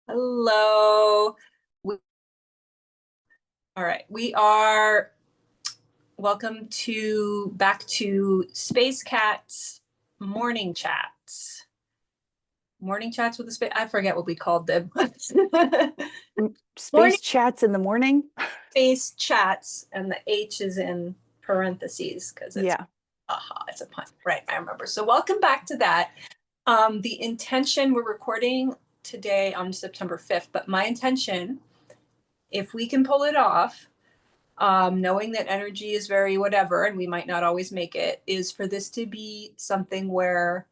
Hello. All right, we are welcome to back to Space Cat's morning chats. Morning chats with the space. I forget what we called them. Morning Space chats in the morning. space chats, and the H is in parentheses because it's Yeah. it's a pun. Right, I remember. So welcome back to that. The intention we're recording today on September 5th, but my intention, if we can pull it off, knowing that energy is very whatever, and we might not always make it, is for this to be something where,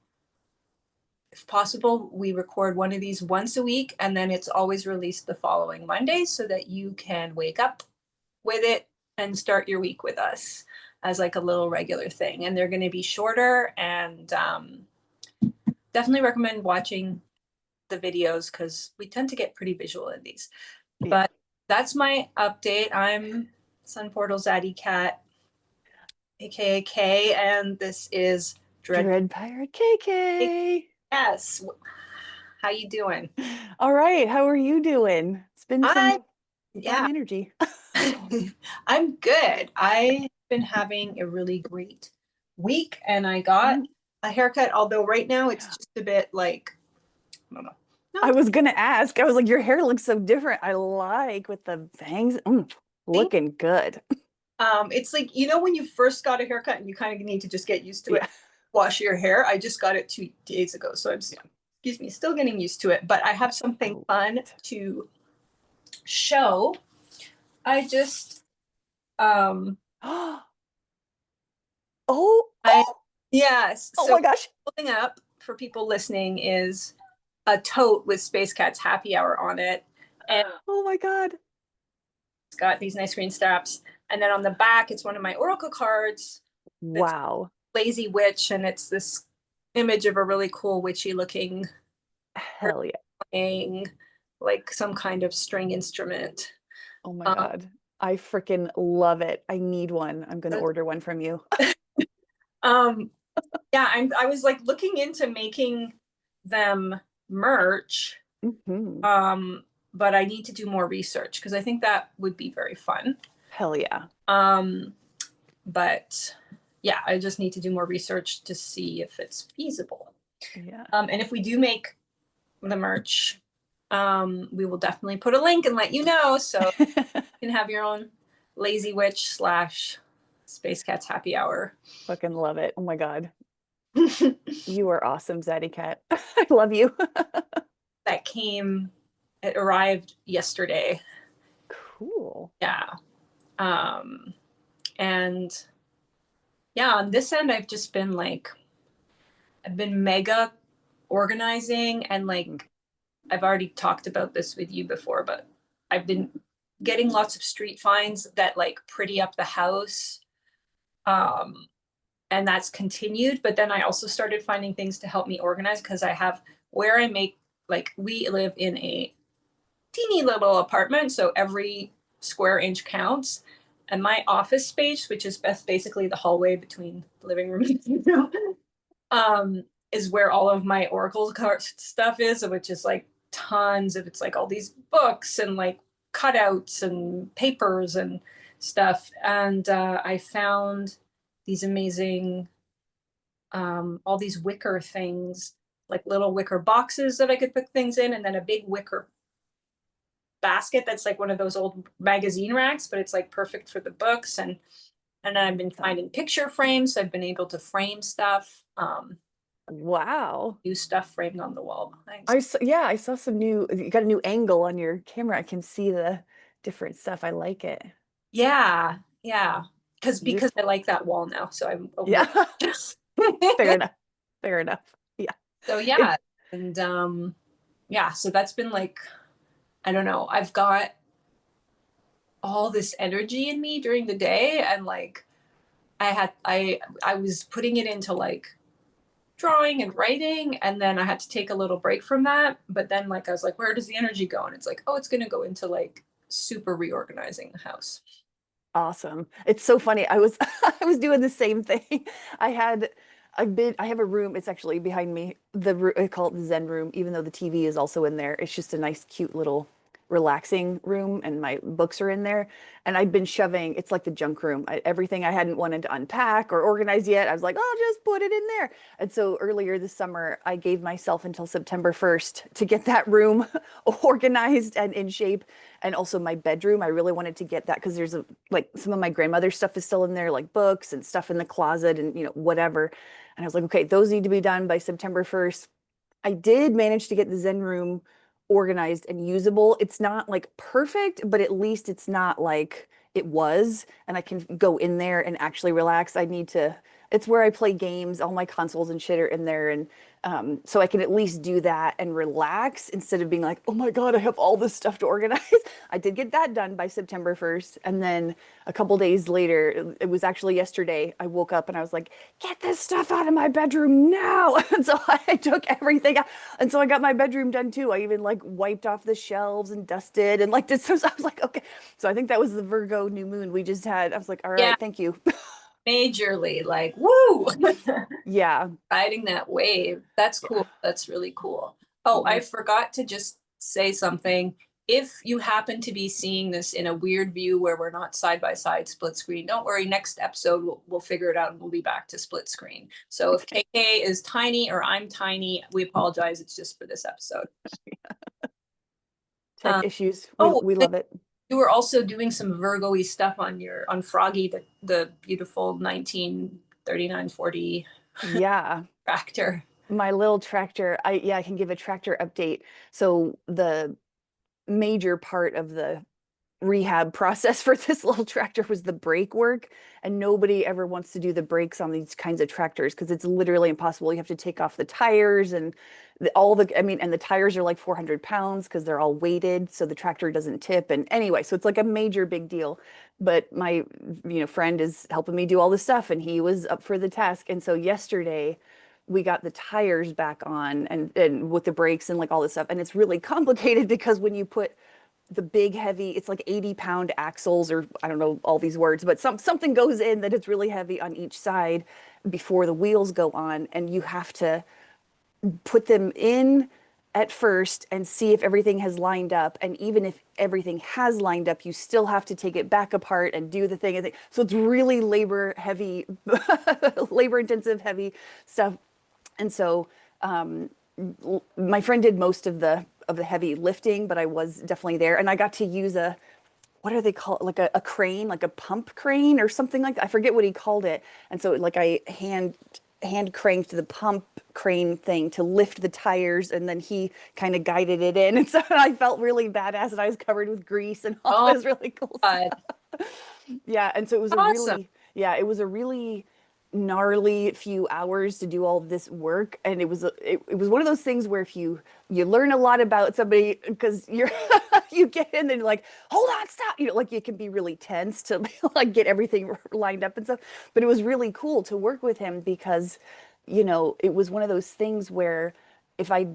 if possible, we record one of these once a week and then it's always released the following Monday so that you can wake up with it and start your week with us as like a little regular thing. And they're going to be shorter and definitely recommend watching the videos because we tend to get pretty visual in these. Yeah. But that's my update. I'm Sun Portal Zadikat, aka K, and this is Dread Pirate KK. Yes. How you doing? All right. How are you doing? It's been I some fun yeah. energy. I'm good. I've been having a really great week and I got Mm, a haircut, although right now it's yeah. just a bit like, I don't know. I No, was gonna ask. I was like, your hair looks so different. I like with the bangs. think Looking good. it's like when you first got a haircut and you kind of need to just get used to it, Yeah. wash your hair. I just got it 2 days ago, so Yeah. excuse me, still getting used to it, but I have I something love fun it. to show. I just um Oh, I oh, yes, oh so my gosh. pulling up for people listening is a tote with Space Cat's happy hour on it, and Oh my God. it's got these nice green straps, and then on the back it's one of my oracle cards that's Wow. lazy witch, and it's this image of a really cool witchy looking Hell yeah. playing like some kind of string instrument. Oh my um God. I freaking love it. I need one. I'm gonna so, order one from you. um yeah, I was like looking into making them merch. Hmm. Um, but I need to do more research because I think that would be very fun. Hell yeah. Um, but yeah, I just need to do more research to see if it's feasible. Yeah. And if we do make the merch, we will definitely put a link and let you know so you can have your own Lazy Witch slash Space Cats happy hour. Fucking love it. Oh my God. You are awesome, Zaddy Cat. I love you. That came, it arrived yesterday. Cool. Yeah. Um, and yeah, on this end, I've been mega organizing and Mm. like, I've already talked about this with you before, but I've been getting lots of street finds that like pretty up the house. Um, and that's continued. But then I also started finding things to help me organize because I have where I make, like, we live in a teeny little apartment. So every square inch counts. And my office space, which is basically the hallway between the living room and the room, is where all of my Oracle card stuff is, which is like tons of, it's like all these books and like cutouts and papers and stuff. And I found these amazing, all these wicker things, like little wicker boxes that I could put things in, and then a big wicker basket that's like one of those old magazine racks, but it's like perfect for the books. And I've been So, finding picture frames. So I've been able to frame stuff. wow. New stuff framed on the wall behind. Yeah, I saw some new, you got a new angle on your camera. I can see the different stuff. I like it. Yeah, yeah. Because I Beautiful. like that wall now, so I'm over. Yeah. Fair enough. Fair enough. Yeah. So yeah, It, and yeah, so that's been like, I don't know. I've got all this energy in me during the day, and like I was putting it into like drawing and writing, and then I had to take a little break from that. But then like I was like, where does the energy go? And it's like, oh, it's gonna go into like super reorganizing the house. awesome. It's so funny. I was I was doing the same thing. I had I have a room, it's actually behind me. I call it the Zen room, even though the TV is also in there. It's just a nice, cute little relaxing room, and my books are in there. And I've been shoving, it's like the junk room. Everything I hadn't wanted to unpack or organize yet, I was like, oh, just put it in there. And so earlier this summer, I gave myself until September 1st to get that room organized and in shape. And also my bedroom, I really wanted to get that because there's like some of my grandmother's stuff is still in there, like books and stuff in the closet and, whatever. And I was like, okay, those need to be done by September 1st. I did manage to get the Zen room organized and usable. It's not like perfect, but at least it's not like it was. And I can go in there and actually relax. It's where I play games. All my consoles and shit are in there. And so I can at least do that and relax instead of being like, oh my God, I have all this stuff to organize. I did get that done by September 1st. And then a couple days later, it was actually yesterday, I woke up and I was like, get this stuff out of my bedroom now. And so I took everything out. And so I got my bedroom done too. I even like wiped off the shelves and dusted and like did so I was like, okay. So I think that was the Virgo new moon we just had. I was like, all Yeah, right, thank you. majorly like, woo, Yeah. riding that wave. That's Yeah. cool. That's really cool. Oh, I Mhm. forgot to just say something. If you happen to be seeing this in a weird view where we're not side by side split screen, don't worry. Next episode, we'll figure it out and we'll be back to split screen. So if KK is tiny or I'm tiny, we apologize. It's just for this episode. Tech Um, issues. We oh, we love it. you were also doing some Virgo-y stuff on Froggie, the beautiful 1939 40 Yeah. tractor. My little tractor, I can give a tractor update. So the major part of the rehab process for this little tractor was the brake work. And nobody ever wants to do the brakes on these kinds of tractors because it's literally impossible. You have to take off the tires and I mean, and the tires are like 400 pounds because they're all weighted. So the tractor doesn't tip. And anyway, so it's like a major big deal. But my, friend is helping me do all this stuff and he was up for the task. And so yesterday, we got the tires back on and with the brakes and like all this stuff. And it's really complicated because when you put the big heavy, it's like 80-pound axles or I don't know all these words, but something goes in that it's really heavy on each side before the wheels go on, and you have to put them in at first and see if everything has lined up. And even if everything has lined up, you still have to take it back apart and do the thing. So it's really labor heavy, labor intensive, heavy stuff. And so my friend did most of the heavy lifting, but I was definitely there, and I got to use a what do they call it? Like a crane, like a pump crane or something like that. I forget what he called it. And so like I hand cranked the pump crane thing to lift the tires, and then he kind of guided it in. And so I felt really badass, and I was covered with grease and all Oh this really cool God, stuff. Yeah, and so awesome. it was a really gnarly few hours to do all this work, and it was one of those things where if you learn a lot about somebody because you're you get in and you're like, hold on, stop, like it can be really tense to like get everything lined up and stuff, but it was really cool to work with him because it was one of those things where if I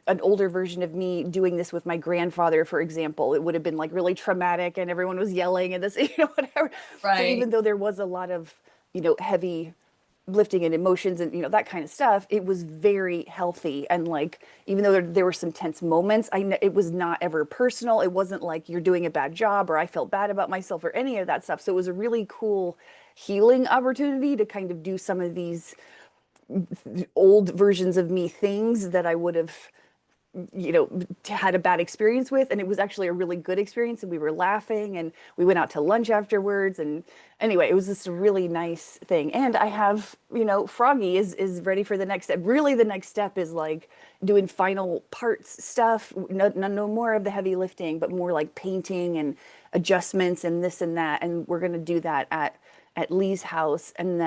an older version of me doing this with my grandfather, for example, it would have been like really traumatic and everyone was yelling and this, whatever. So Right. even though there was a lot of, heavy lifting and emotions and that kind of stuff, it was very healthy. And like even though there were some tense moments, it was not ever personal. It wasn't like you're doing a bad job or I felt bad about myself or any of that stuff. So it was a really cool healing opportunity to kind of do some of these old versions of me things that I would have had a bad experience with, and it was actually a really good experience, and we were laughing and we went out to lunch afterwards, and anyway, it was just a really nice thing. And I have, Froggie is ready for the next step. Really the next step is like doing final parts stuff. No more of the heavy lifting, but more like painting and adjustments and this and that, and we're going to do that at Lee's house, and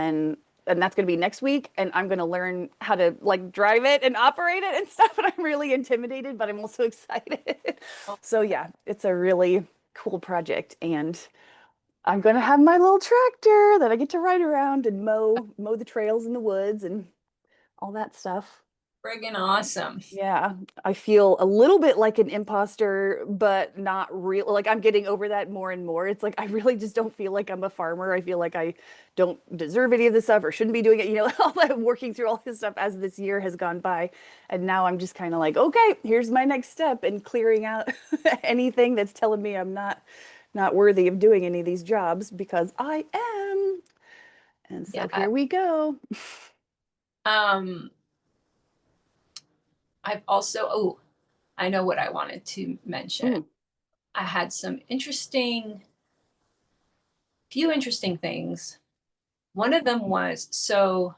that's going to be next week, and I'm going to learn how to like drive it and operate it and stuff, and I'm really intimidated, but I'm also excited. So yeah, it's a really cool project, and I'm going to have my little tractor that I get to ride around and mow the trails in the woods and all that stuff. Friggin' awesome. Yeah, I feel a little bit like an imposter, but not real. Like I'm getting over that more and more. It's like I really just don't feel like I'm a farmer. I feel like I don't deserve any of this stuff or shouldn't be doing it. You know, all that working through all this stuff as this year has gone by. And now I'm just kind of like, okay, here's my next step in clearing out anything that's telling me I'm not worthy of doing any of these jobs because I am. And so Yeah. here we go. Um, I've also, oh, I know what I wanted to mention. Mm, I had some few interesting things. One of them was, so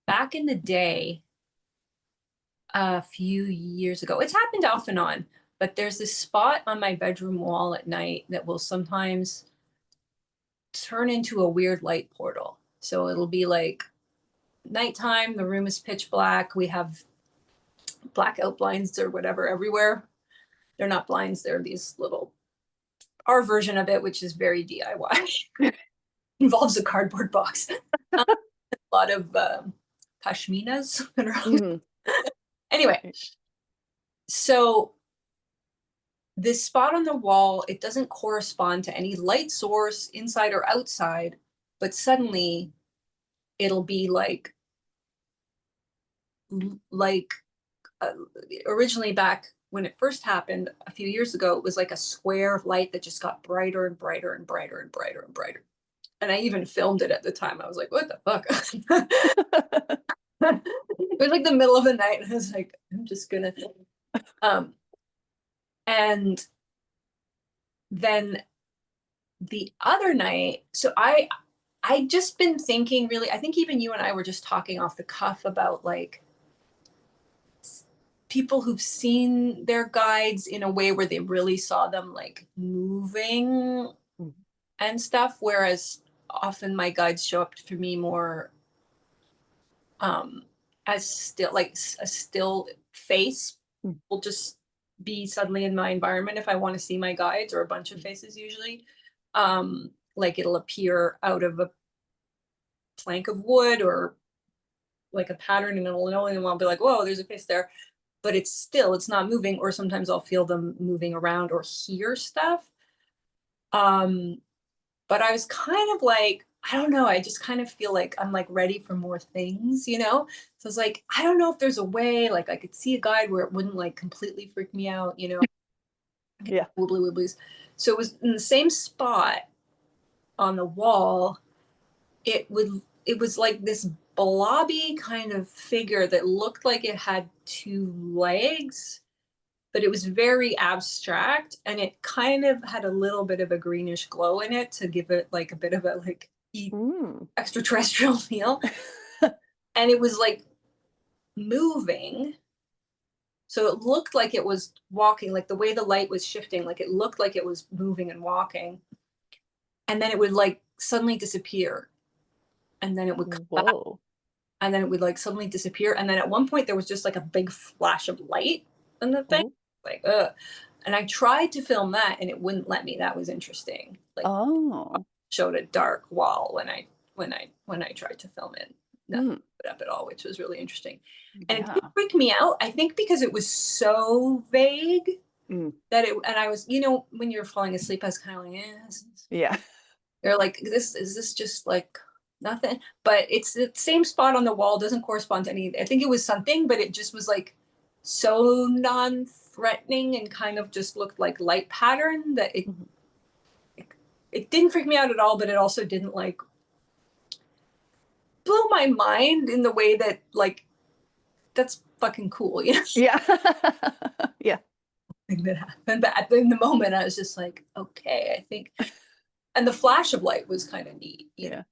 back in the day, a few years ago, it's happened off and on, but there's this spot on my bedroom wall at night that will sometimes turn into a weird light portal. So it'll be like nighttime, the room is pitch black, we have blackout blinds or whatever everywhere. They're not blinds, they're these little, our version of it, which is very DIY, involves a cardboard box. A lot of pashminas. mhm. Anyway, so this spot on the wall, it doesn't correspond to any light source inside or outside, but suddenly it'll be like uh, originally back when it first happened a few years ago, it was like a square of light that just got brighter and brighter and brighter and brighter and brighter. And I even filmed it at the time. I was like, what the fuck? It was like the middle of the night, and I was like, I'm just gonna um and then the other night, so I just been thinking really, I think even you and I were just talking off the cuff about like people who've seen their guides in a way where they really saw them like moving Mhm. and stuff, whereas often my guides show up for me more um as still like a still face will just be suddenly in my environment if I want to see my guides, or a bunch of faces usually. Like it'll appear out of a plank of wood or like a pattern in an linoleum, and I'll be like, whoa, there's a face there. But it's not moving, or sometimes I'll feel them moving around or hear stuff. Um, but I was kind of like, I don't know, I just kind of feel like I'm like ready for more things, you know? So I was like, I don't know if there's a way, like I could see a guide where it wouldn't like completely freak me out, you know, Yeah. wibbly wibblies. So it was in the same spot on the wall. It was like this blobby kind of figure that looked like it had two legs, but it was very abstract, and it kind of had a little bit of a greenish glow in it to give it like a bit of a like Mm. extraterrestrial feel. And it was like moving. So it looked like it was walking, like the way the light was shifting, like it looked like it was moving and walking. And then it would like suddenly disappear. And then it would come back, Whoa. and then it would like suddenly disappear. And then at one point there was just like a big flash of light in the thing. Oh. Like, ugh. And I tried to film that and it wouldn't let me. That was interesting. Like Oh. showed a dark wall when I tried to film it. Nothing Mm. put up at all, which was really interesting. And it did Yeah. freak me out. I think because it was so vague Mm. that it, and I was, you know, when you're falling asleep, I was kind of like, Yeah. they're like, this is this just like nothing? But it's the same spot on the wall, doesn't correspond to any. I think it was something, but it just was like so non-threatening and kind of just looked like light pattern that Mhm. it didn't freak me out at all, but it also didn't like blow my mind in the way that like that's fucking cool, you know, Yeah. Yeah. thing that happened. But in the moment, I was just like, okay, I think, and the flash of light was kind of neat, you know. Yeah.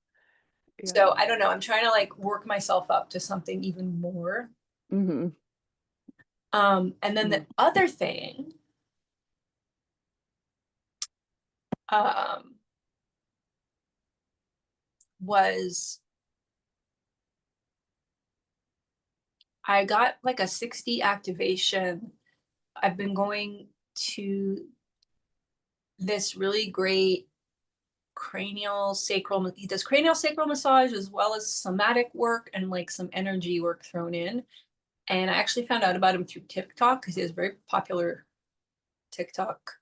Yeah. So I don't know. I'm trying to like work myself up to something even more. Hmm. And then the other thing, um, was I got like a 60 activation. I've been going to this really great cranial sacral, he does cranial sacral massage as well as somatic work and like some energy work thrown in. And I actually found out about him through TikTok because he has a very popular TikTok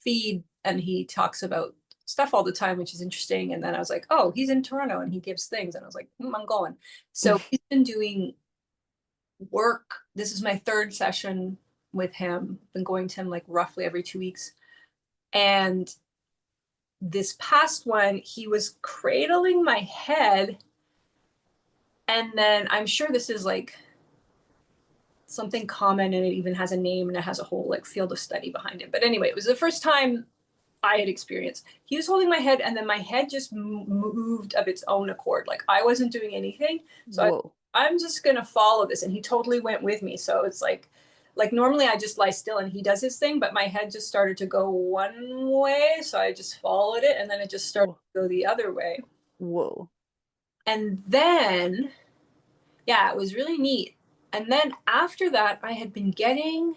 feed and he talks about stuff all the time, which is interesting. And then I was like, oh, he's in Toronto and he gives things. And I was like, I'm going. So he's been doing work. This is my third session with him. Been going to him like roughly every 2 weeks. And this past one, he was cradling my head. And then I'm sure this is like something common and it even has a name and it has a whole like field of study behind it. But anyway, it was the first time I had experienced. He was holding my head and then my head just moved of its own accord. Like I wasn't doing anything. So I'm just going to follow this. And he totally went with me. So it's like normally I just lie still and he does his thing, but my head just started to go one way. So I just followed it and then it just started to go the other way. Whoa. And then, yeah, it was really neat. And then after that, I've been getting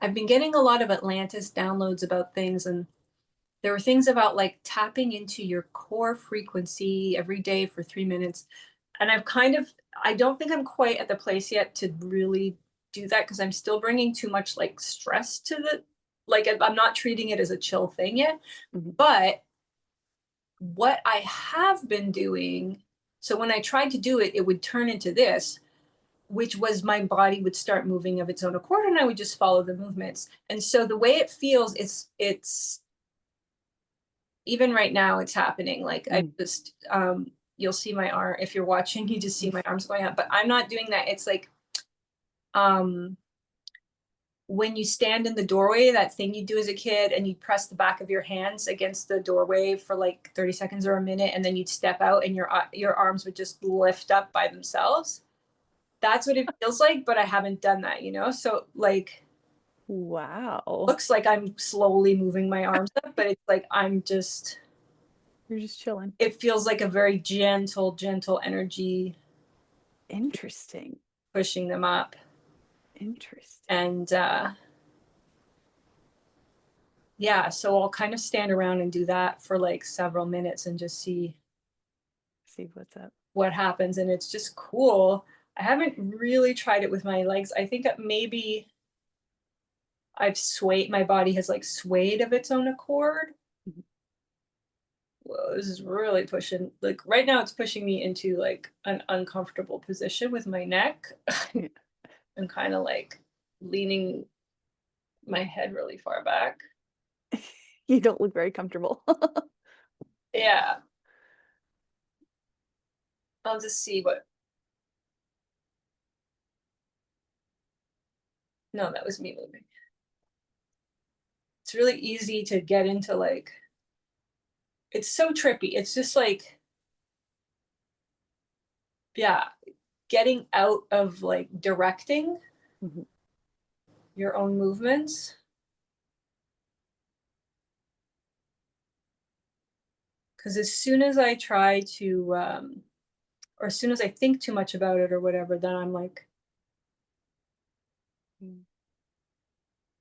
a lot of Atlantis downloads about things. And there were things about like tapping into your core frequency every day for 3 minutes. And I don't think I'm quite at the place yet to really do that because I'm still bringing too much like stress to I'm not treating it as a chill thing yet. Mm-hmm. But what I have been doing, so when I tried to do it, it would turn into this, which was my body would start moving of its own accord and I would just follow the movements. And so the way it feels, it's even right now it's happening. Like I just, you'll see my arm, if you're watching, you just see my arms going up, but I'm not doing that. It's like, when you stand in the doorway, that thing you do as a kid and you press the back of your hands against the doorway for like 30 seconds or a minute, and then you'd step out and your arms would just lift up by themselves. That's what it feels like, but I haven't done that, So like, wow. Looks like I'm slowly moving my arms up, but it's like You're just chilling. It feels like a very gentle energy. Interesting. Pushing them up. Interesting. And yeah, so I'll kind of stand around and do that for like several minutes and just see what's up, what happens. And it's just cool. I haven't really tried it with my legs. I think maybe I've swayed, my body has like swayed of its own accord. Mm-hmm. Whoa, this is really pushing, like right now it's pushing me into like an uncomfortable position with my neck. Yeah. I'm kind of like leaning my head really far back. You don't look very comfortable. Yeah. I'll just see what. No, that was me moving. It's really easy to get into like, it's so trippy. It's just like, yeah, getting out of like directing your own movements. Because as soon as I try to, or as soon as I think too much about it or whatever, then I'm like,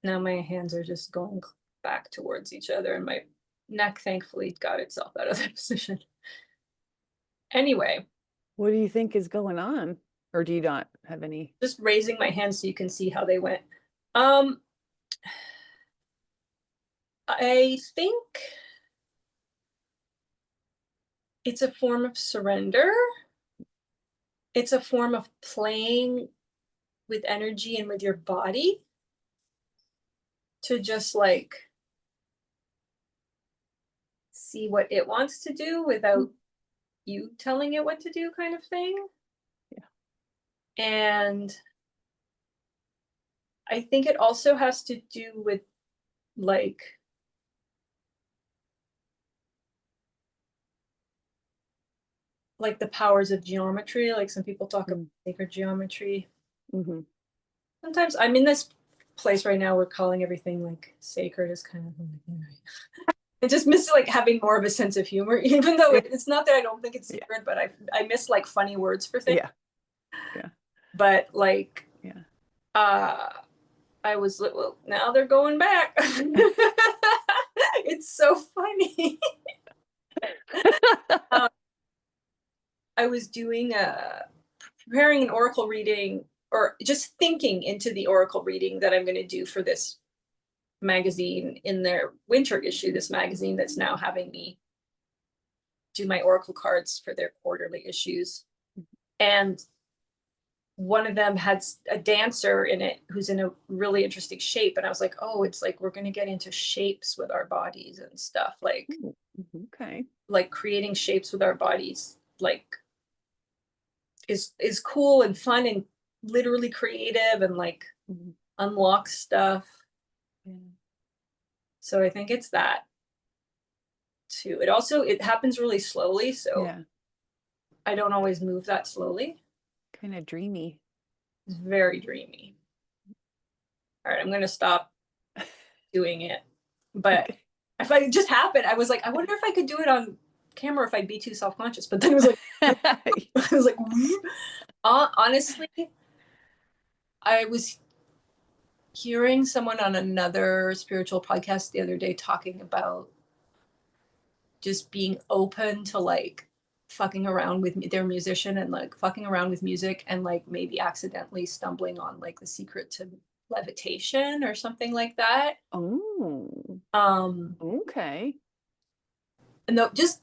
now my hands are just going back towards each other and my neck thankfully got itself out of that position. Anyway. What do you think is going on? Or do you not have any? Just raising my hands so you can see how they went. I think it's a form of surrender. It's a form of playing with energy and with your body to just like see what it wants to do without you telling it what to do, kind of thing. Yeah. And I think it also has to do with like the powers of geometry. Like some people talk about sacred geometry. Sometimes I'm in this place right now, we're calling everything like sacred is kind of I just miss like having more of a sense of humor, even though it's not that I don't think it's sacred, but I miss like funny words for things. Yeah. But like, I was, well, now they're going back. It's so funny. I was doing preparing an oracle reading or just thinking into the oracle reading that I'm going to do for this magazine in their winter issue, this magazine that's now having me do my oracle cards for their quarterly issues. And one of them had a dancer in it who's in a really interesting shape. And I was like, oh, it's like we're going to get into shapes with our bodies and stuff. Like, okay. Like creating shapes with our bodies, like is cool and fun and literally creative and like unlocks stuff. Yeah. So I think it's that too. It happens really slowly, so Yeah. I don't always move that slowly. Kind of dreamy. It's very dreamy. All right, I'm gonna stop doing it. But Okay. if I just happened, I was like, I wonder if I could do it on camera if I'd be too self-conscious. But then it was like, I was like, honestly, I was hearing someone on another spiritual podcast the other day talking about just being open to like fucking around with their musician and like fucking around with music and like maybe accidentally stumbling on like the secret to levitation or something like that. Oh, okay. And though just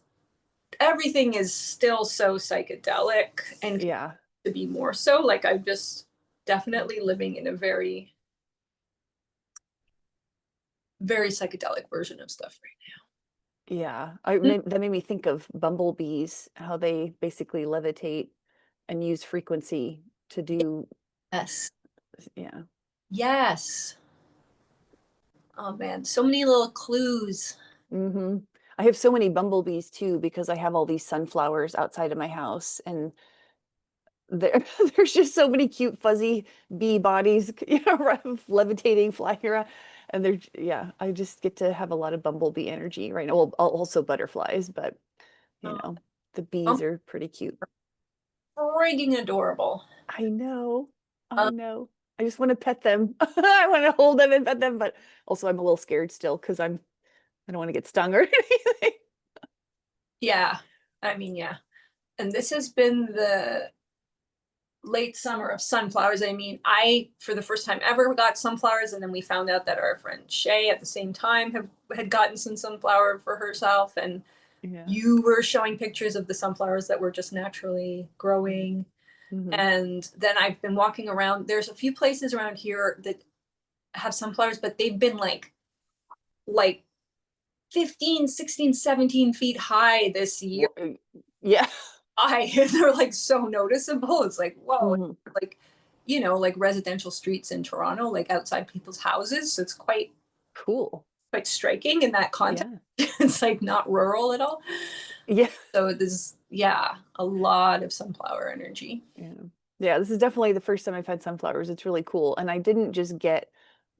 everything is still so psychedelic and Yeah. to be more so, like I'm just definitely living in a very very psychedelic version of stuff right Yeah. now. That made me think of bumblebees, how they basically levitate and use frequency to do, Yes. yeah. Yes. Oh man, so many little clues. Hmm. I have so many bumblebees too because I have all these sunflowers outside of my house, and there there's just so many cute fuzzy bee bodies, levitating, flying around, and yeah, I just get to have a lot of bumblebee energy right now. Well, also butterflies, but Oh, the I'm bees are pretty cute. frigging adorable. I know, I Um, know. I just want to pet them. I want to hold them and pet them, but also I'm a little scared still because I don't want to get stung or anything. yeah, I mean, yeah. And this has been the late summer of sunflowers. I mean, I, for the first time ever, got sunflowers, and then we found out that our friend Shay at the same time had gotten some sunflower for herself. And Yeah. you were showing pictures of the sunflowers that were just naturally growing. Hmm. And then I've been walking around. There's a few places around here that have sunflowers, but they've been like 15, 16, 17 feet high this year. Yeah. They're like so noticeable. It's like, whoa, Hmm. like, like residential streets in Toronto, like outside people's houses. So it's Cool. quite striking in that context. Yeah. It's like not rural at all. Yeah. So there's, yeah, a lot of sunflower energy. Yeah. Yeah, this is definitely the first time I've had sunflowers. It's really cool. And I didn't just get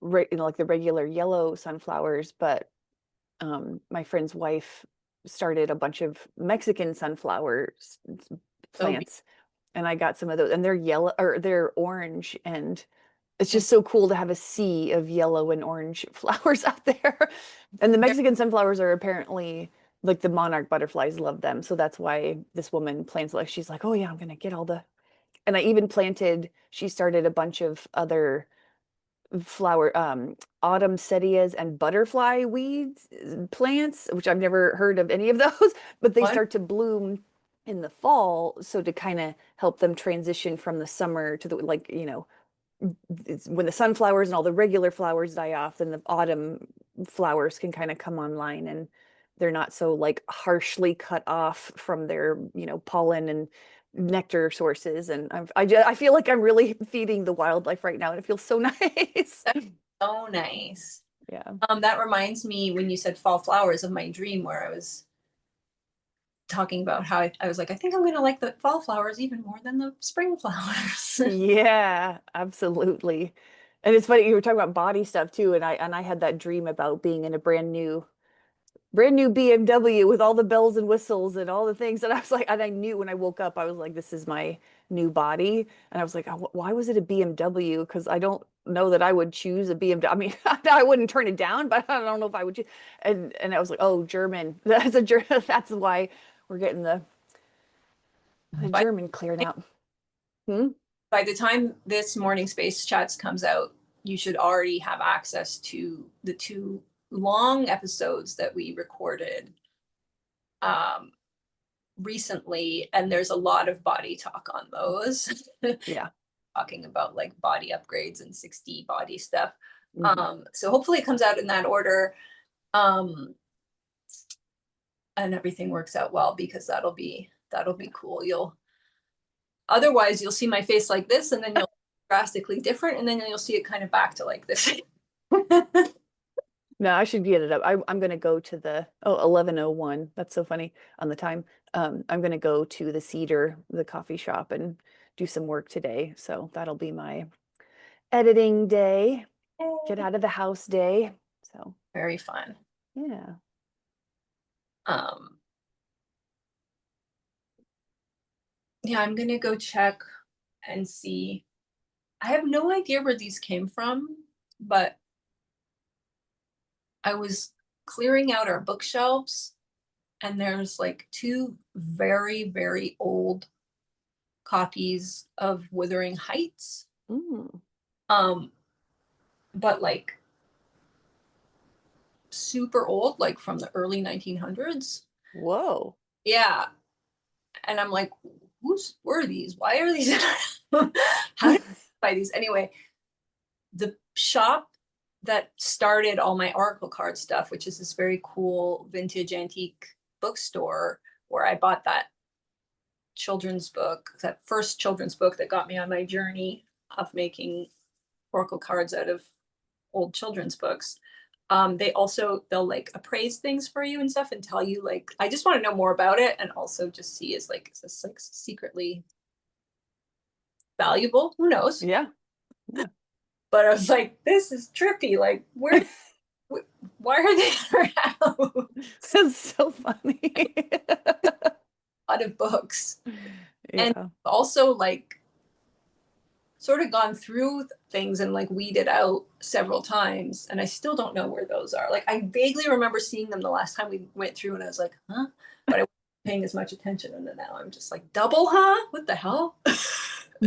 like the regular yellow sunflowers, but my friend's wife started a bunch of Mexican sunflowers So plants, and I got some of those, and they're yellow or they're orange, and it's just so cool to have a sea of yellow and orange flowers out there. And the they're Mexican sunflowers are apparently like the monarch butterflies love them. So that's why this woman plants, like she's like, oh yeah, I'm gonna get all the, and I even planted, she started a bunch of other flower, autumn setias and butterfly weeds, plants, which I've never heard of any of those, but they one, start to bloom in the fall. So to kind of help them transition from the summer to the, like, it's when the sunflowers and all the regular flowers die off, then the autumn flowers can kind of come online, and they're not so like harshly cut off from their, pollen and nectar sources. And I feel like I'm really feeding the wildlife right now, and it feels so nice. that's so nice. Yeah. That reminds me when you said fall flowers of my dream where I was talking about how I was like, I think I'm gonna like the fall flowers even more than the spring flowers. Yeah, absolutely. And it's funny you were talking about body stuff too, and I had that dream about being in a brand new BMW with all the bells and whistles and all the things. And I was like, and I knew when I woke up, I was like, this is my new body. And I was like, why was it a BMW? Because I don't know that I would choose a BMW. I mean, I wouldn't turn it down, but I don't know if I would choose. And I was like, oh, German. That's a German. That's why we're getting the But German cleared out. Hmm? by the time this morning Space Chats comes out, you should already have access to the 2 long episodes that we recorded recently, and there's a lot of body talk on those. Yeah. Talking about like body upgrades and 60 body stuff. Mhm. So hopefully it comes out in that order. And everything works out well, because that'll be cool. Otherwise you'll see my face like this, and then you'll drastically different, and then you'll see it kind of back to like this. No, I should get it up. I'm gonna go to the 11:01. That's so funny on the time. I'm gonna go to the Cedar, the coffee shop, and do some work today. So that'll be my editing day, get out of the house day. So Very fun. yeah. Um, yeah, I'm gonna go check and see. I have no idea where these came from, but I was clearing out our bookshelves, and there's like 2 very, very old copies of Wuthering Heights. Mm. Um, but like super old, like from the early 1900s. Whoa. Yeah. And I'm like, whose were these? Why are these? How did I buy these? Anyway, the shop that started all my Oracle card stuff, which is this very cool vintage antique bookstore where I bought that children's book, that first children's book that got me on my journey of making Oracle cards out of old children's books. They'll like appraise things for you and stuff, and tell you like, I just want to know more about it, and also just see is this like secretly valuable? Who knows? Yeah. Yeah. But I was like, this is trippy. Like, why are they in our house? That's so funny. A lot of books. And Yeah. also like sort of gone through things and like weeded out several times, and I still don't know where those are. Like I vaguely remember seeing them the last time we went through, and I was like, huh? But I wasn't paying as much attention, and then now I'm just like, double, huh? What the hell?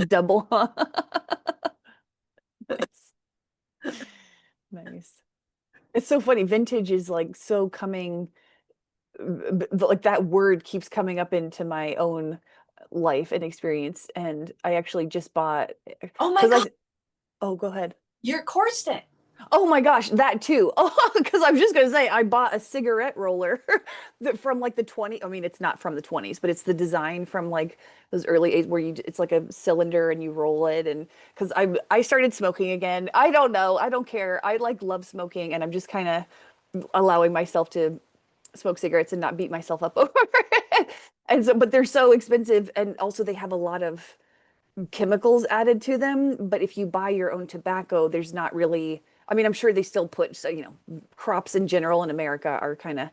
Double, huh? Nice. Nice. It's so funny. Vintage is like so coming, like that word keeps coming up into my own life and experience. And I actually just bought, Oh my because god, oh, go ahead. your corset. Oh my gosh, that too. Oh, because I was just gonna say I bought a cigarette roller that from like the 20. I mean, it's not from the 20s, but it's the design from like those early '80s where it's like a cylinder and you roll it. And because I started smoking again. I don't know. I don't care. I like love smoking, and I'm just kind of allowing myself to smoke cigarettes and not beat myself up over it. And so, but they're so expensive, and also they have a lot of chemicals added to them. But if you buy your own tobacco, there's not really, I mean, I'm sure they still put, so, crops in general in America are kind of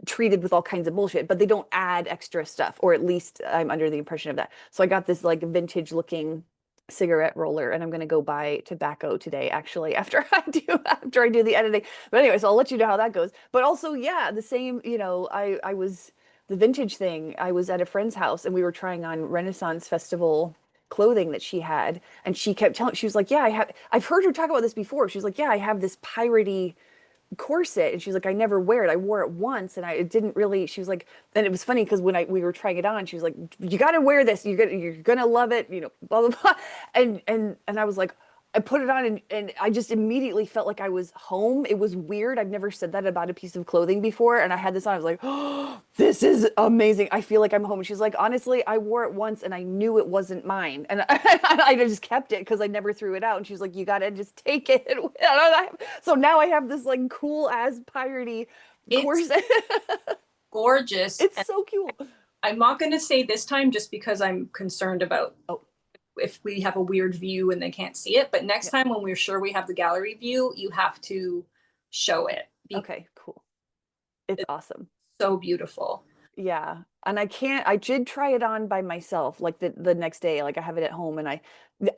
treated with all kinds of bullshit, but they don't add extra stuff, or at least I'm under the impression of that. So I got this like vintage looking cigarette roller, and I'm going to go buy tobacco today actually after I do the editing. But anyway, so I'll let you know how that goes. But also, yeah, the same, I was the vintage thing. I was at a friend's house, and we were trying on Renaissance Festival clothing that she had, and she kept telling, she was like, yeah, I've heard her talk about this before. She was like, yeah, I have this piratey corset, and she's like, I never wear it. I wore it once, and it didn't really, she was like, and it was funny because when we were trying it on, she was like, you got to wear this, you're gonna love it, blah blah blah. And I was like, I put it on, and I just immediately felt like I was home. It was weird. I've never said that about a piece of clothing before, and I had this on. I was like, oh, this is amazing. I feel like I'm home. And she's like, honestly, I wore it once, and I knew it wasn't mine, and I just kept it because I never threw it out. And she's like, you gotta just take it. So now I have this like cool as piratey It's corset. gorgeous. It's And so cool. I'm not going to say this time just because I'm concerned about Oh, if we have a weird view and they can't see it. But next yeah. time when we're sure we have the gallery view, you have to show it because Okay, cool. It's it's awesome. so beautiful. Yeah. And I did try it on by myself, like the next day, like I have it at home and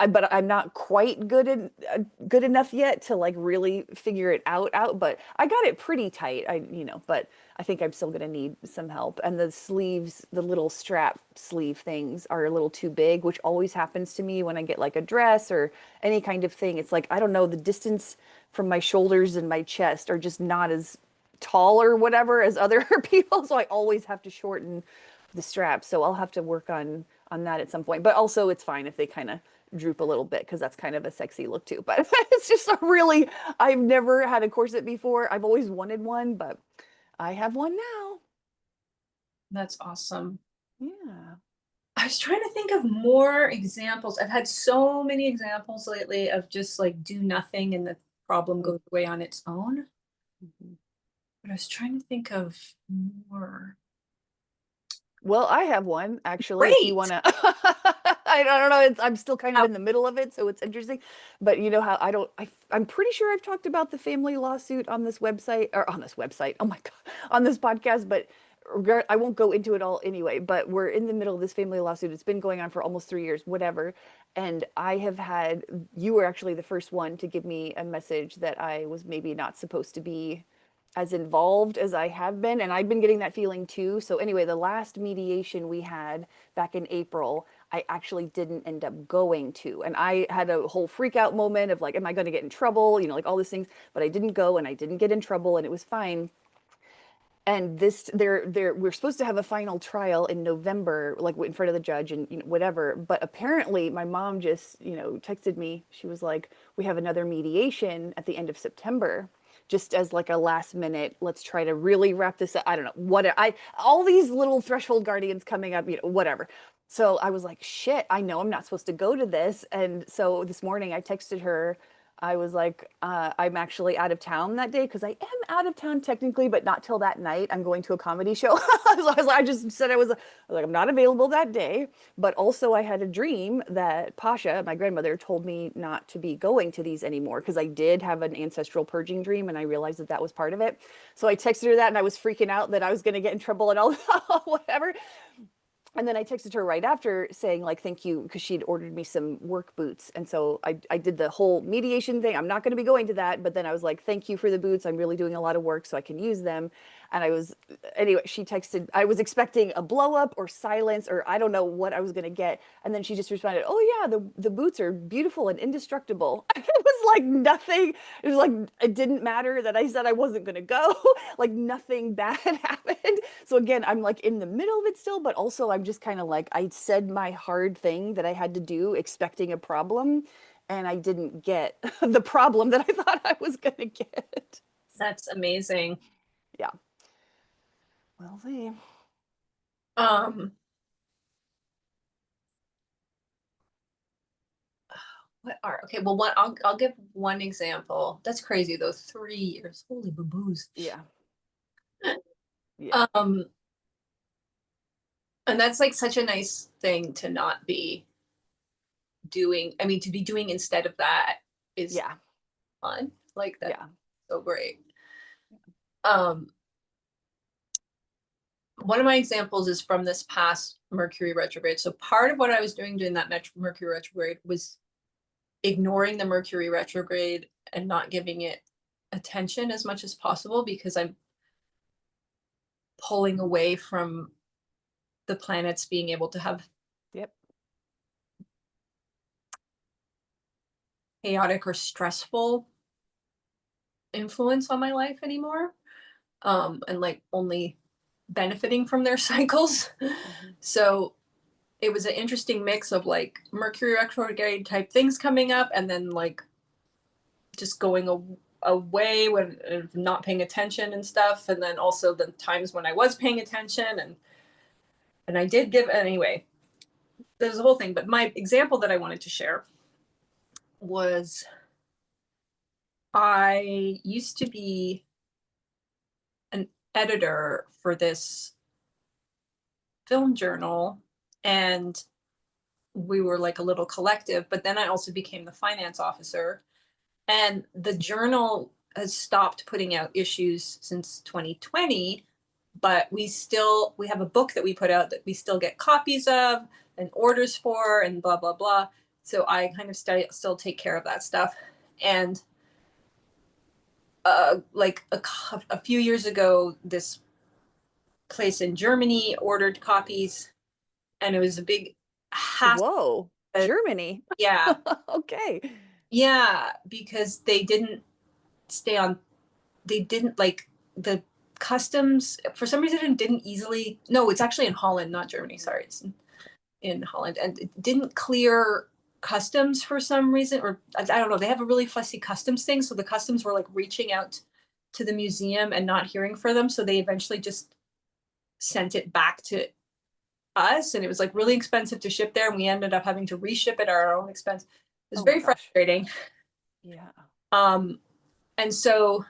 but I'm not quite good enough yet to like really figure it out, but I got it pretty tight. But I think I'm still gonna need some help. And the sleeves, the little strap sleeve things are a little too big, which always happens to me when I get like a dress or any kind of thing. It's like, I don't know, the distance from my shoulders and my chest are just not as tall or whatever as other people, so I always have to shorten the strap. So I'll have to work on that at some point. But also it's fine if they kind of droop a little bit because that's kind of a sexy look too. But it's just a really, I've never had a corset before. I've always wanted one, but I have one now. That's awesome. Yeah. I was trying to think of more examples. I've had so many examples lately of just like do nothing and the problem goes away on its own. Mhm. But I was trying to think of more. Well, I have one actually, if you Great. want to. I don't know. I'm still kind of Now, in the middle of it, so it's interesting. But you know how I don't. I'm pretty sure I've talked about the family lawsuit on this website or on this website. Oh my God, on this podcast. But I won't go into it all anyway. But we're in the middle of this family lawsuit. It's been going on for almost 3 years, whatever. And I have had. You were actually the first one to give me a message that I was maybe not supposed to be as involved as I have been, and I've been getting that feeling too. So anyway, the last mediation we had back in April, I actually didn't end up going to. And I had a whole freak out moment of like, am I going to get in trouble? Like all these things, but I didn't go and I didn't get in trouble and it was fine. And this, we're supposed to have a final trial in November, like in front of the judge and whatever. But apparently, my mom just, texted me. She was like, "We have another mediation at the end of September." Just as like a last minute, let's try to really wrap this up. I don't know what all these little threshold guardians coming up, whatever. So I was like, shit, I know I'm not supposed to go to this. And so this morning I texted her. I was like, I'm actually out of town that day because I am out of town technically, but not till that night. I'm going to a comedy show. So I just said I was like, I'm not available that day. But also, I had a dream that Pasha, my grandmother, told me not to be going to these anymore because I did have an ancestral purging dream and I realized that that was part of it. So I texted her that and I was freaking out that I was going to get in trouble and all whatever. And then I texted her right after saying like thank you because she'd ordered me some work boots. And so I did the whole mediation thing. I'm not going to be going to that, but then I was like thank you for the boots. I'm really doing a lot of work so I can use them. And anyway, she texted, I was expecting a blow up or silence or I don't know what I was going to get. And then she just responded, "Oh yeah, the boots are beautiful and indestructible." It was like nothing. It was like it didn't matter that I said I wasn't going to go. Like nothing bad happened. So again, I'm like in the middle of it still, but also I'm just kind of like I said my hard thing that I had to do expecting a problem and I didn't get the problem that I thought I was going to get. that's amazing. Yeah. Well, see. Um, okay, well, I'll give one example. That's crazy though. 3 years. Holy boo-boos. Yeah. Yeah. Um, and that's like such a nice thing to not be doing. I mean, to be doing instead of that is Yeah. fun. Like that's Yeah. so great. Um, one of my examples is from this past Mercury retrograde. So part of what I was doing during that Mercury retrograde was ignoring the Mercury retrograde and not giving it attention as much as possible because I'm pulling away from the planets being able to have Yep. chaotic or stressful influence on my life anymore. And like only benefiting from their cycles. Mhm. So it was an interesting mix of like Mercury retrograde type things coming up and then like just going away when not paying attention and stuff. And then also the times when I was paying attention and I did give anyway. There's a whole thing, but my example that I wanted to share was I used to be an editor for this film journal and we were like a little collective, but then I also became the finance officer. And the journal has stopped putting out issues since 2020 but we have a book that we put out that we still get copies of and orders for and blah, blah, blah. So I kind of still take care of that stuff. And like a few years ago, this place in Germany ordered copies, and it was a big hassle. Whoa, Germany. Yeah. Okay. Yeah, because they didn't stay on, they didn't like the customs for some reason it didn't easily, no, it's actually in Holland, not Germany, sorry, it's in Holland, and it didn't clear customs for some reason, or I don't know, they have a really fussy customs thing, so the customs were like reaching out to the museum and not hearing for them, so they eventually just sent it back to us, and it was like really expensive to ship there, and we ended up having to reship it at our own expense. It was very frustrating. Yeah. And so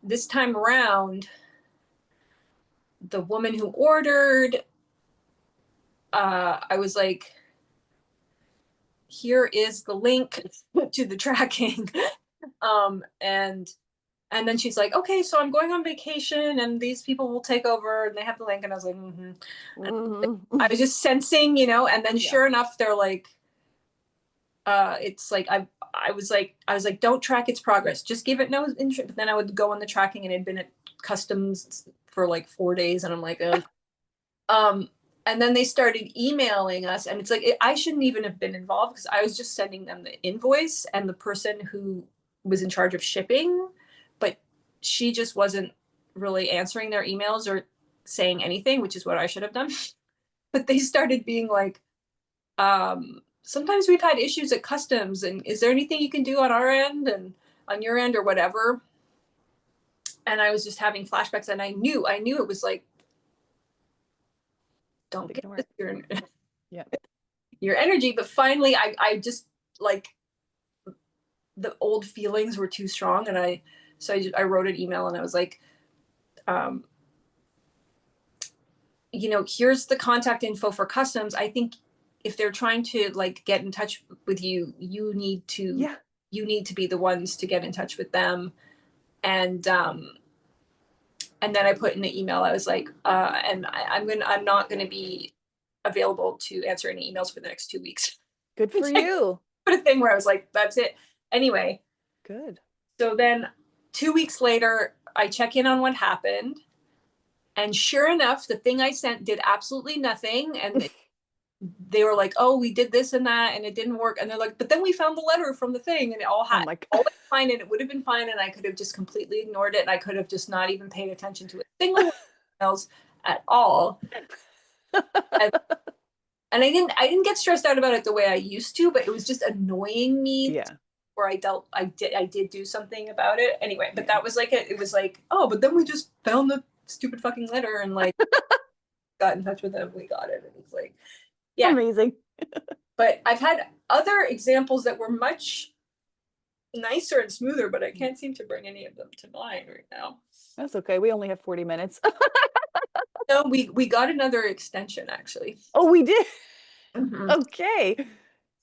this time around, the woman who ordered, I was like, here is the link to the tracking. And then she's like, okay, so I'm going on vacation and these people will take over and they have the link. And I was like, I was just sensing, you know, and then sure enough, they're like, it's like, I was like, don't track its progress. Just give it no interest. But then I would go on the tracking and it had been at customs for like 4 days. And I'm like, and then they started emailing us, and it's like, I shouldn't even have been involved because I was just sending them the invoice and the person who was in charge of shipping, but she just wasn't really answering their emails or saying anything, which is what I should have done. But they started being like, sometimes we've had issues at customs, and is there anything you can do on our end and on your end or whatever? And I was just having flashbacks, and I knew it was like, don't get your energy. But finally, I just like, the old feelings were too strong, and I wrote an email and I was like, you know, here's the contact info for customs. I think if they're trying to like get in touch with you, you need to be the ones to get in touch with them. And then I put in the email, I was like, and I'm not gonna be available to answer any emails for the next 2 weeks. Good for you. Put a thing where I was like, that's it. Anyway. Good. So then 2 weeks later, I check in on what happened. And sure enough, the thing I sent did absolutely nothing. And they were like, oh, we did this and that, and it didn't work. And they're like, but then we found the letter from the thing, and it all had all went fine, and it would have been fine, and I could have just completely ignored it, and I could have just not even paid attention to a single emails at all. And I didn't get stressed out about it the way I used to, but it was just annoying me. Yeah. Where I did do something about it anyway. But that was like it was like, oh, but then we just found the stupid fucking letter and like got in touch with them. We got it, and it's like, yeah, amazing. But I've had other examples that were much nicer and smoother, but I can't seem to bring any of them to mind right now. That's okay. We only have 40 minutes. No, we got another extension actually. Oh, we did. Okay.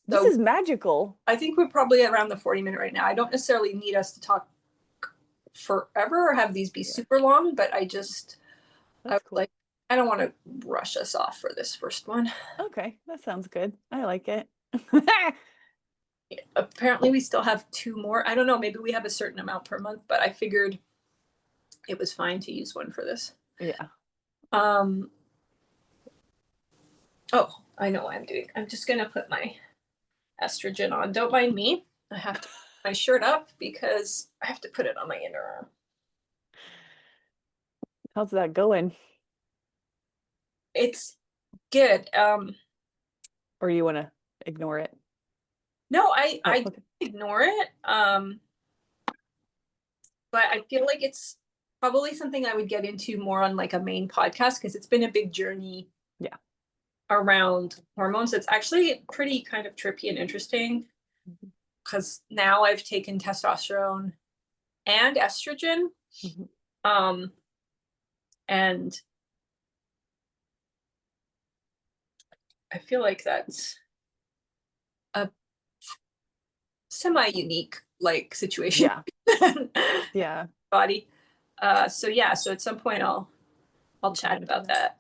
This is magical. I think we're probably around the 40-minute right now. I don't necessarily need us to talk forever or have these be super long, but I just, like, I don't want to rush us off for this first one. Okay, that sounds good. I like it. Apparently we still have 2 more. I don't know, maybe we have a certain amount per month, but I figured it was fine to use one for this. Yeah. Oh, I know what I'm doing. I'm just gonna put my Estrog3n on. Don't mind me. I have to put my shirt up because I have to put it on my inner arm. How's that going? It's good. Or you want to ignore it? No, I ignore it. But I feel like it's probably something I would get into more on like a main podcast because it's been a big journey. Yeah. Around hormones. It's actually pretty kind of trippy and interesting because now I've taken testosterone and estrogen. And I feel like that's a semi-unique like situation. Yeah. Body. So yeah, so at some point I'll chat about that.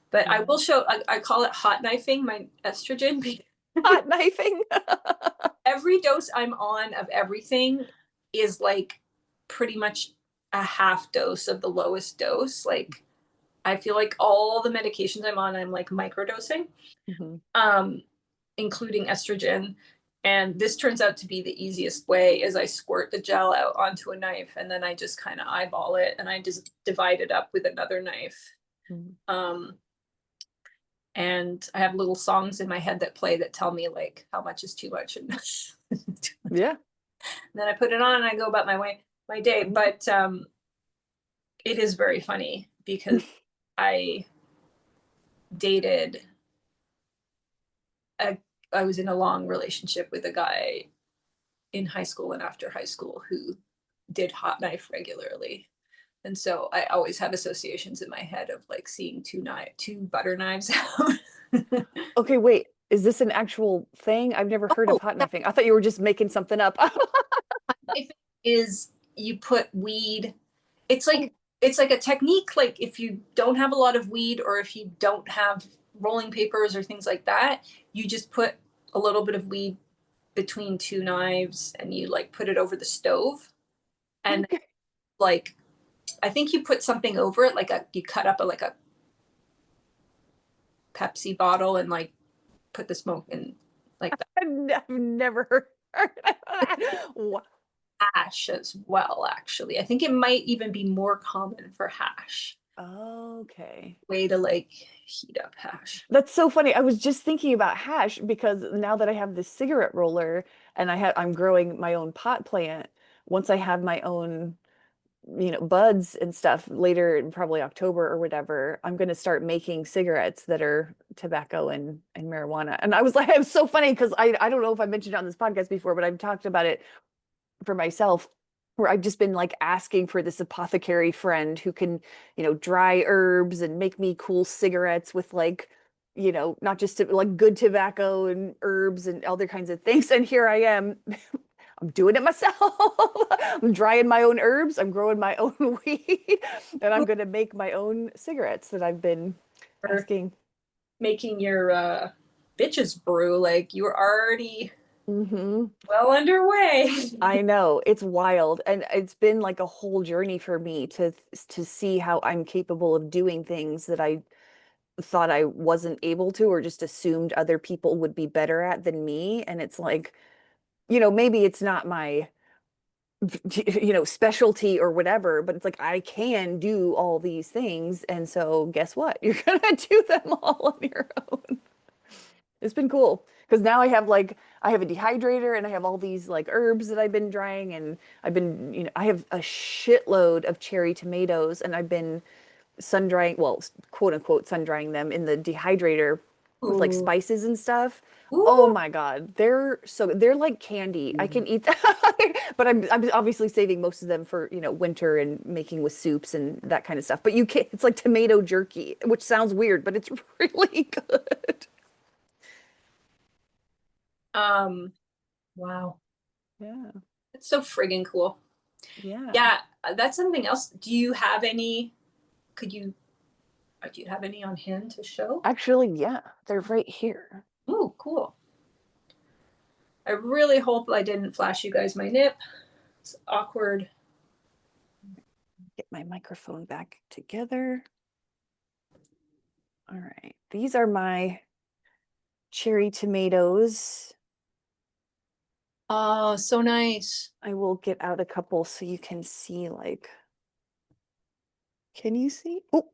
But I will show, I call it hot knifing my estrogen because Hot knifing. every dose I'm on of everything is like pretty much a half dose of the lowest dose. Like I feel like all the medications I'm on, I'm like microdosing, um, including estrogen. And this turns out to be the easiest way is I squirt the gel out onto a knife and then I just kind of eyeball it and I just divide it up with another knife. And I have little songs in my head that play that tell me like how much is too much and Yeah. then I put it on and I go about my day. But it is very funny because I dated I was in a long relationship with a guy in high school and after high school who did hot knife regularly. And so I always have associations in my head of like seeing two butter knives out. Okay, wait. Is this an actual thing? I've never heard of hot knifing. I thought you were just making something up. If is you put weed, it's like a technique. Like if you don't have a lot of weed or if you don't have rolling papers or things like that, you just put a little bit of weed between two knives and you like put it over the stove and Okay. like I think you put something over it like you cut up like a Pepsi bottle and like put the smoke in like that. I've never heard of that. Hash as well, actually. I think it might even be more common for hash. Okay. Way to like heat up hash. That's so funny. I was just thinking about hash because now that I have this cigarette roller and I'm growing my own pot plant, once I have my own, buds and stuff later in probably October or whatever, I'm going to start making cigarettes that are tobacco and marijuana. And I was like, it was so funny because I don't know if I mentioned it on this podcast before, but I've talked about it for myself where I've just been like asking for this apothecary friend who can, dry herbs and make me cool cigarettes with like, not just like good tobacco and herbs and other kinds of things. And here I am. I'm doing it myself. I'm drying my own herbs. I'm growing my own weed, and I'm going to make my own cigarettes that I've been Or asking. making your bitches brew, like you were already Hmm. well underway. I know it's wild, and it's been like a whole journey for me to see how I'm capable of doing things that I thought I wasn't able to, or just assumed other people would be better at than me. And it's like, maybe it's not my specialty or whatever, but it's like I can do all these things. And so guess what? You're gonna do them all on your own. It's been cool because now I have a dehydrator and I have all these like herbs that I've been drying, and I've been, I have a shitload of cherry tomatoes and I've been sun drying, well, quote unquote sun drying them in the dehydrator with like Ooh. spices and stuff. Oh Ooh. my God, they're like candy. I can eat that, but I'm obviously saving most of them for, winter and making with soups and that kind of stuff. But you can't, it's like tomato jerky, which sounds weird, but it's really good. Um, wow. Yeah. It's so friggin' cool. Yeah. Yeah, that's something else. Do you have any, could you, do you have any on hand to show? Actually, yeah, they're right here. Oh, cool. I really hope I didn't flash you guys my nip. It's awkward. Get my microphone back together. All right. These are my cherry tomatoes. Oh, so nice. I will get out a couple so you can see like, can you see? Oh,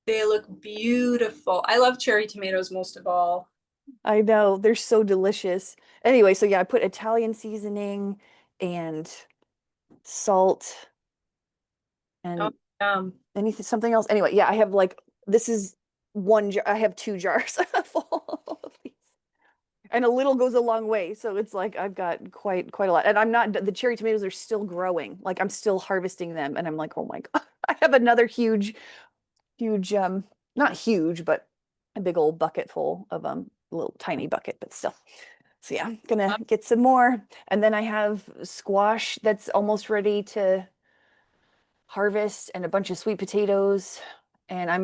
They look beautiful. I love cherry tomatoes most of all. I know. They're so delicious. Anyway, so yeah, I put Italian seasoning and salt Oh, and anything, something else. Anyway, yeah, I have like, this is one jar. I have 2 jars full of these. And a little goes a long way. So it's like I've got quite a lot. And the cherry tomatoes are still growing. Like I'm still harvesting them. And I'm like, oh my God, I have another huge, not huge, but a big old bucket full of a little tiny bucket, but still. So yeah, I'm gonna get some more. And then I have squash that's almost ready harvest and a bunch of sweet potatoes. And I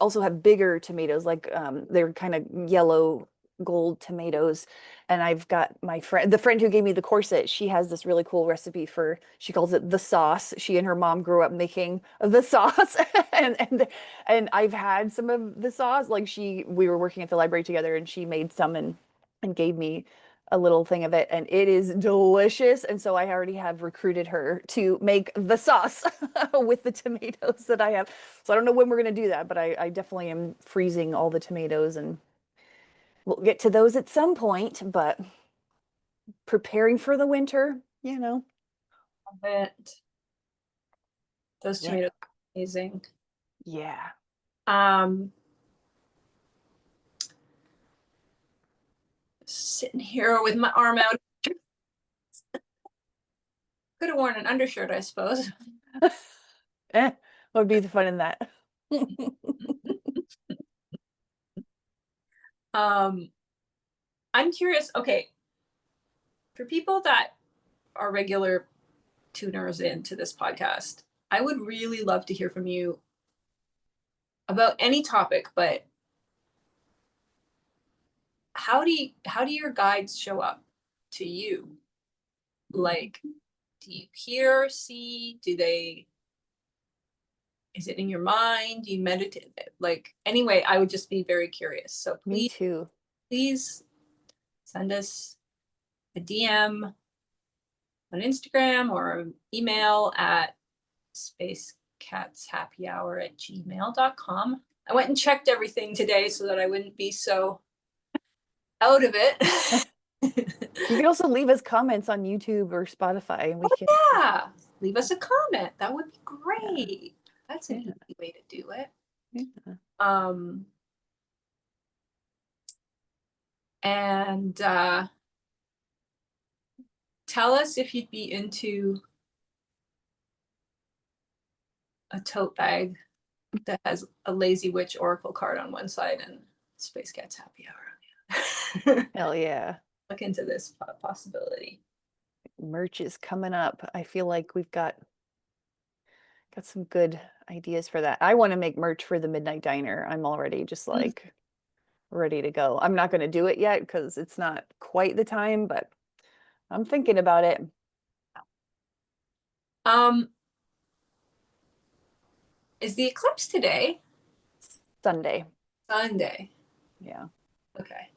also have bigger tomatoes, like they're kind of yellow gold tomatoes. And I've got the friend who gave me the corset, she has this really cool recipe she calls it the sauce. She and her mom grew up making the sauce. And I've had some of the sauce. Like we were working at the library together and she made some and gave me a little thing of it, and it is delicious. And so I already have recruited her to make the sauce with the tomatoes that I have. So I don't know when we're going to do that, but I definitely am freezing all the tomatoes, and we'll get to those at some point. But preparing for the winter, Love it. Those Yeah. tomatoes are amazing. Yeah. Sitting here with my arm out. Could have worn an undershirt, I suppose. What would be the fun in that? I'm curious, okay, for people that are regular tuners into this podcast, I would really love to hear from you about any topic, but how do your guides show up to you? Like, do you hear, see, is it in your mind? Do you meditate? Like, anyway, I would just be very curious. So Me too. please send us a DM on Instagram or email at spacecatshappyhour@gmail.com. I went and checked everything today so that I wouldn't be so out of it. You can also leave us comments on YouTube or Spotify, and we can. Yeah, leave us a comment. That would be great. Yeah. That's an easy way to do it. Yeah. And tell us if you'd be into a tote bag that has a Lazy Witch Oracle card on one side and Space Cats Happy Hour on the other. Hell yeah. Look into this possibility. Merch is coming up. I feel like we've got some good ideas for that. I want to make merch for the Midnight Diner. I'm already just like ready to go. I'm not going to do it yet because it's not quite the time, but I'm thinking about it. Is the eclipse today? Sunday. Sunday. Yeah. Okay.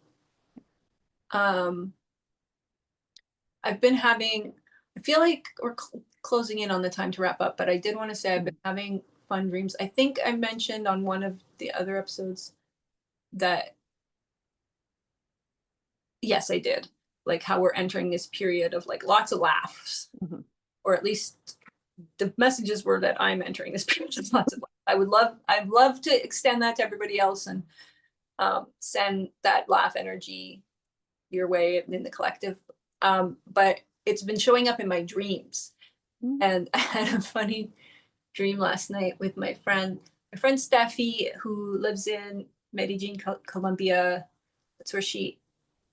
I've been having, I feel like we're closing in on the time to wrap up, but I did want to say I've been having fun dreams. I think I mentioned on one of the other episodes that, yes, I did. Like how we're entering this period of like lots of laughs, or at least the messages were that I'm entering this period of lots of laughs. I'd love to extend that to everybody else and send that laugh energy your way in the collective. But it's been showing up in my dreams. And I had a funny dream last night with my friend Steffi, who lives in Medellin, Colombia. That's where she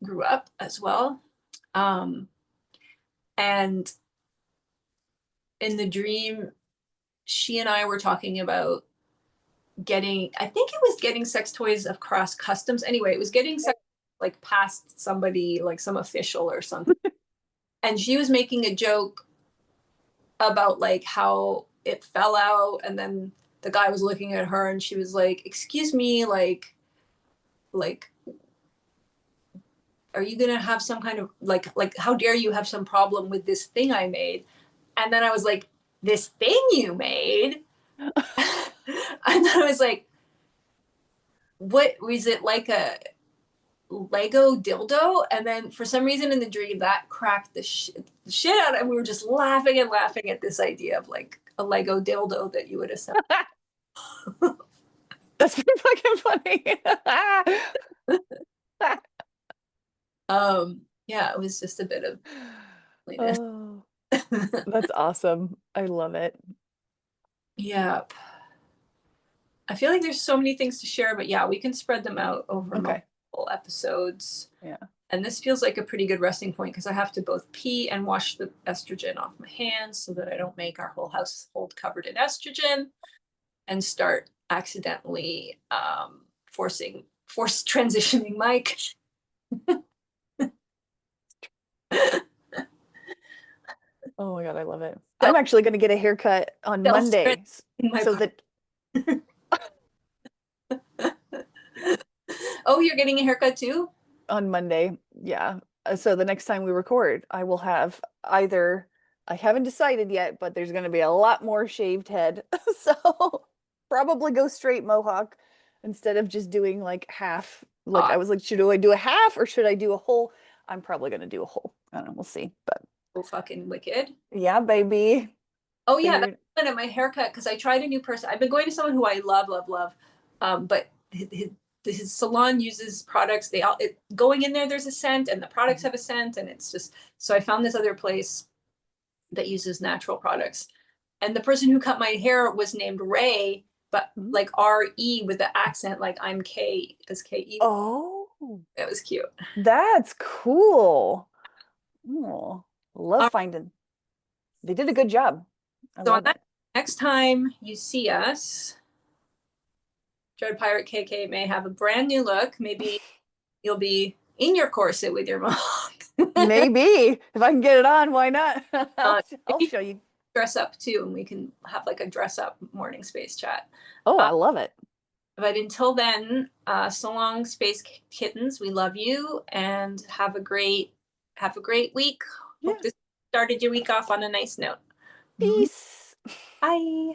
grew up as well. And in the dream, she and I were talking about I think it was getting sex toys across customs. Anyway, it was getting sex like past somebody, like some official or something. And she was making a joke about like how it fell out, and then the guy was looking at her and she was like, excuse me, like are you gonna have some kind of like how dare you have some problem with this thing I made? And then I was like, this thing you made? And then I was like, what was it, like a Lego dildo? And then for some reason in the dream that cracked the shit out, and we were just laughing and laughing at this idea of like a Lego dildo that you would assemble. That's pretty fucking funny. Yeah, it was just a bit of oh, that's awesome. I love it. Yep. I feel like there's so many things to share, but yeah, we can spread them out over multiple episodes. Yeah. And this feels like a pretty good resting point because I have to both pee and wash the estrogen off my hands so that I don't make our whole household covered in estrogen and start accidentally force transitioning Mike. Oh my God, I love it. I'm actually going to get a haircut on Monday In my so that Oh, you're getting a haircut too? on Monday, yeah. So the next time we record, I will have either, I haven't decided yet, but there's going to be a lot more shaved head. So probably go straight mohawk instead of just doing like half. Like I was like, should I do a half or should I do a whole? I'm probably going to do a whole. I don't know, we'll see. But Oh, fucking wicked. yeah, baby. Oh yeah, that's Figured. kind of my haircut because I tried a new person. I've been going to someone who I love, love, love. But his salon uses products. Going in there, there's a scent, and the products have a scent, and it's just so I found this other place that uses natural products. And the person who cut my hair was named Ray, but like R-E with the accent, like I'm K as K-E. Oh, That was cute. that's cool. Oh, love Um, finding. They did a good job. I so love it. next time you see us, Dread Pirate KK may have a brand new look. Maybe you'll be in your corset with your mom. Maybe if I can get it on, why not? I'll Maybe show you. dress up too, and we can have like a dress up morning space chat. Oh, Uh, I love it. but until then, so long, space kittens. We love you, and have a great week. Yeah. Hope this started your week off on a nice note. Peace. Bye.